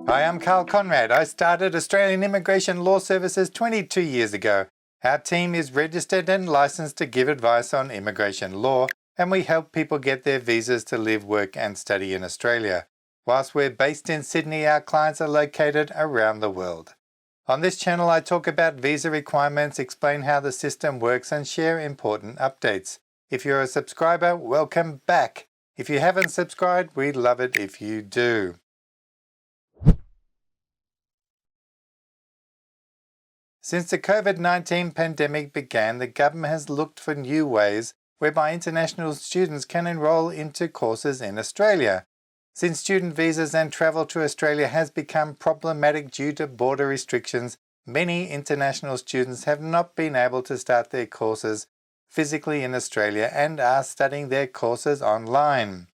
Hi, I'm Carl Conrad. I started Australian Immigration Law Services 22 years ago. Our team is registered and licensed to give advice on immigration law, and we help people get their visas to live, work and study in Australia. Whilst we're based in Sydney, our clients are located around the world. On this channel, I talk about visa requirements, explain how the system works and share important updates. If you're a subscriber, welcome back. If you haven't subscribed, we'd love it if you do. Since the COVID-19 pandemic began, the government has looked for new ways whereby international students can enrol into courses in Australia. Since student visas and travel to Australia has become problematic due to border restrictions, many international students have not been able to start their courses physically in Australia and are studying their courses online.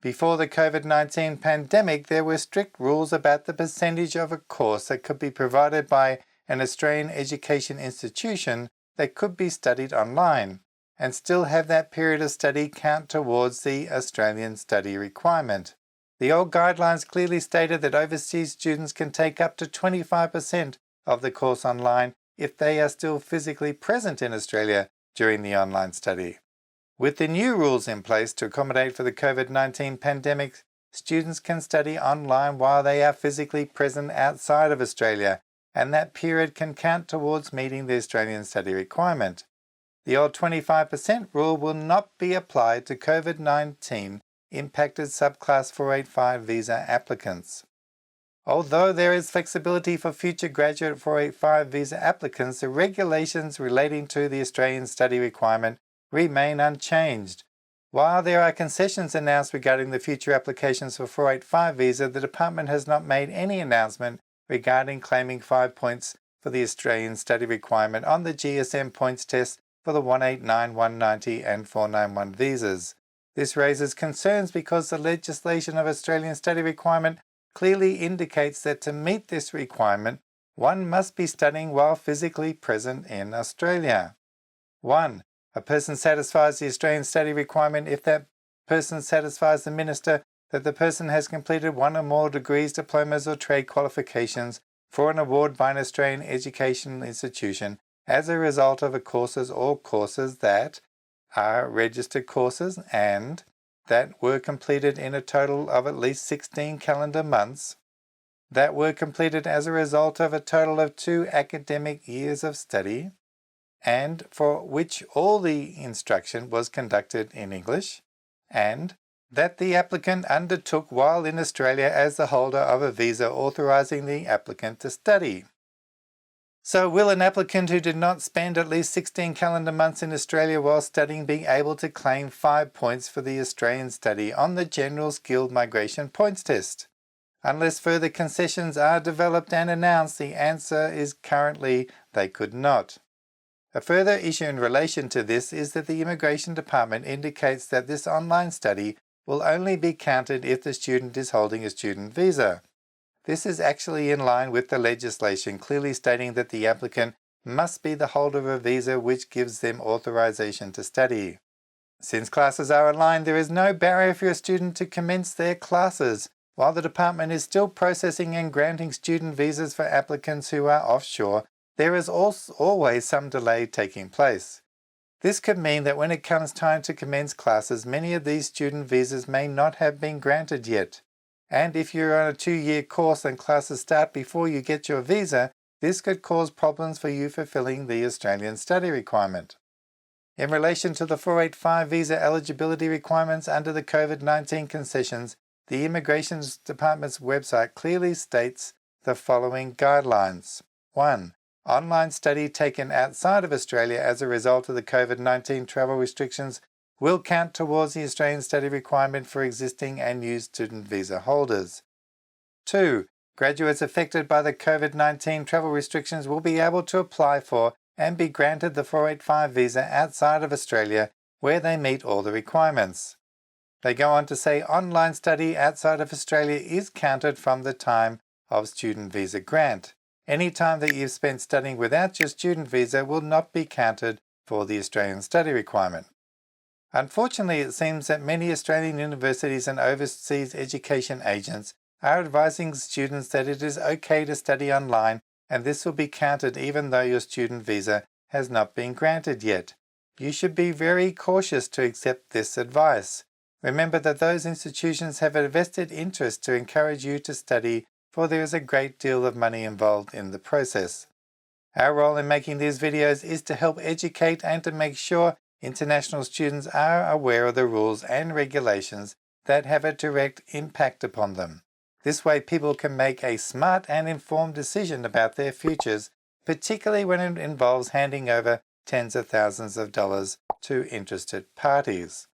Before the COVID-19 pandemic, there were strict rules about the percentage of a course that could be provided by an Australian education institution that could be studied online and still have that period of study count towards the Australian study requirement. The old guidelines clearly stated that overseas students can take up to 25% of the course online if they are still physically present in Australia during the online study. With the new rules in place to accommodate for the COVID-19 pandemic, students can study online while they are physically present outside of Australia, and that period can count towards meeting the Australian study requirement. The old 25% rule will not be applied to COVID-19 impacted subclass 485 visa applicants. Although there is flexibility for future graduate 485 visa applicants, the regulations relating to the Australian study requirement remain unchanged. While there are concessions announced regarding the future applications for 485 visa, the department has not made any announcement regarding claiming 5 points for the Australian study requirement on the GSM points test for the 189, 190 and 491 visas. This raises concerns because the legislation of Australian study requirement clearly indicates that to meet this requirement, one must be studying while physically present in Australia. 1. A person satisfies the Australian study requirement if that person satisfies the minister that the person has completed one or more degrees, diplomas or trade qualifications for an award by an Australian educational institution as a result of a courses or courses that are registered courses and that were completed in a total of at least 16 calendar months, that were completed as a result of a total of 2 academic years of study, and for which all the instruction was conducted in English, and that the applicant undertook while in Australia as the holder of a visa authorising the applicant to study. So will an applicant who did not spend at least 16 calendar months in Australia while studying be able to claim 5 points for the Australian study on the General Skilled Migration Points Test? Unless further concessions are developed and announced, the answer is currently they could not. A further issue in relation to this is that the Immigration Department indicates that this online study will only be counted if the student is holding a student visa. This is actually in line with the legislation clearly stating that the applicant must be the holder of a visa which gives them authorization to study. Since classes are online, there is no barrier for a student to commence their classes, while the department is still processing and granting student visas for applicants who are offshore. There is always some delay taking place. This could mean that when it comes time to commence classes, many of these student visas may not have been granted yet. And if you're on a 2-year course and classes start before you get your visa, this could cause problems for you fulfilling the Australian study requirement. In relation to the 485 visa eligibility requirements under the COVID-19 concessions, the Immigration Department's website clearly states the following guidelines. 1. Online study taken outside of Australia as a result of the COVID-19 travel restrictions will count towards the Australian study requirement for existing and new student visa holders. 2. Graduates affected by the COVID-19 travel restrictions will be able to apply for and be granted the 485 visa outside of Australia where they meet all the requirements. They go on to say online study outside of Australia is counted from the time of student visa grant. Any time that you've spent studying without your student visa will not be counted for the Australian study requirement. Unfortunately, it seems that many Australian universities and overseas education agents are advising students that it is okay to study online, and this will be counted even though your student visa has not been granted yet. You should be very cautious to accept this advice. Remember that those institutions have a vested interest to encourage you to study, for there is a great deal of money involved in the process. Our role in making these videos is to help educate and to make sure international students are aware of the rules and regulations that have a direct impact upon them. This way people can make a smart and informed decision about their futures, particularly when it involves handing over tens of thousands of dollars to interested parties.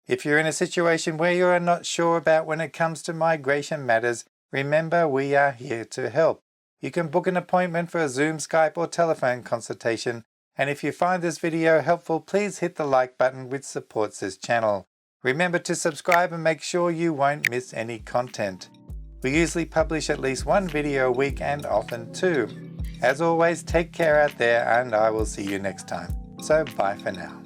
If you're in a situation where you are not sure about when it comes to migration matters, remember we are here to help. You can book an appointment for a Zoom, Skype or telephone consultation, and if you find this video helpful, please hit the like button which supports this channel. Remember to subscribe and make sure you won't miss any content. We usually publish at least one video a week and often two. As always, take care out there and I will see you next time. So bye for now.